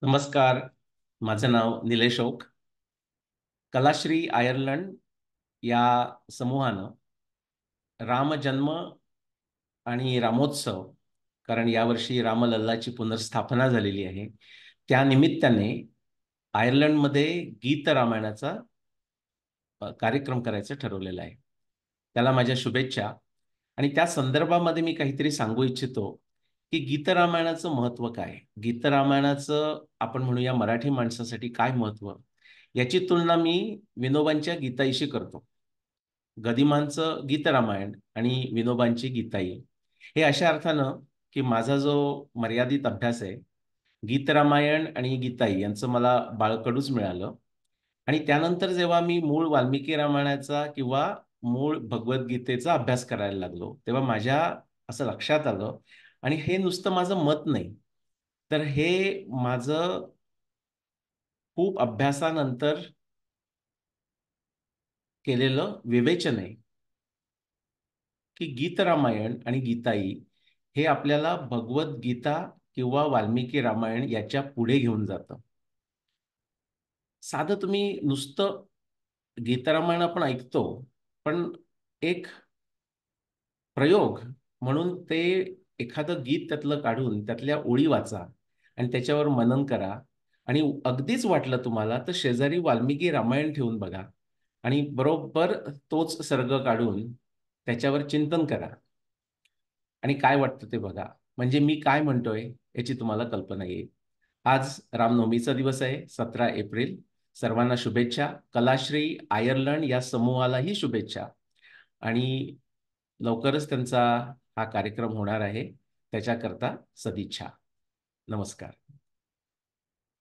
नमस्कार. माझं नाव Nilesh okay. Kalashree Ireland या समूहानं रामजन्म आणि रामोत्सव, कारण यावर्षी रामलल्लाची पुनर्स्थापना झालेली आहे. त्या निमित्ताने आयर्लंडमध्ये गीत रामायणाचा कार्यक्रम करायचं ठरवलेलं आहे. त्याला माझ्या शुभेच्छा. आणि त्या संदर्भामध्ये मी काहीतरी सांगू इच्छितो, की गीतरामायणाचं महत्त्व काय? गीतरामायणाचं आपण म्हणूया मराठी माणसासाठी काय महत्त्व? याची तुलना मी विनोबांच्या गीताईशी करतो. गदिमांचं गीतरामायण आणि विनोबांची गीताई. हे अशा अर्थानं, की माझा जो मर्यादित अभ्यास आहे, गीतरामायण आणि गीताई यांचं मला बाळकडूच मिळालं. आणि त्यानंतर जेव्हा मी मूळ वाल्मिकी रामायणाचा किंवा मूळ भगवद्गीतेचा अभ्यास करायला लागलो, तेव्हा माझ्या असं लक्षात आलं आणि हे नुसतं माझं मत नाही, तर हे माझं खूप अभ्यासानंतर केलेलं विवेचन आहे, की गीत रामायण आणि गीताई हे आपल्याला भगवद्गीता किंवा वाल्मिकी रामायण याच्या पुढे घेऊन जातं. साधं तुम्ही नुसतं गीतरामायण आपण ऐकतो, पण एक प्रयोग म्हणून ते एखादं गीत त्यातलं काढून त्यातल्या ओळी वाचा आणि त्याच्यावर मनन करा. आणि अगदीच वाटलं तुम्हाला तर शेजारी वाल्मिकी रामायण ठेवून बघा आणि बरोबर तोच सर्ग काढून त्याच्यावर चिंतन करा आणि काय वाटतं ते बघा. म्हणजे मी काय म्हणतोय याची तुम्हाला कल्पना येईल. आज रामनवमीचा दिवस आहे, 17 एप्रिल. सर्वांना शुभेच्छा. कलाश्री आयर्लंड या समूहालाही शुभेच्छा. आणि लवकरच त्यांचा हा कार्यक्रम होणार आहे. त्याच्याकरता सदिच्छा. नमस्कार.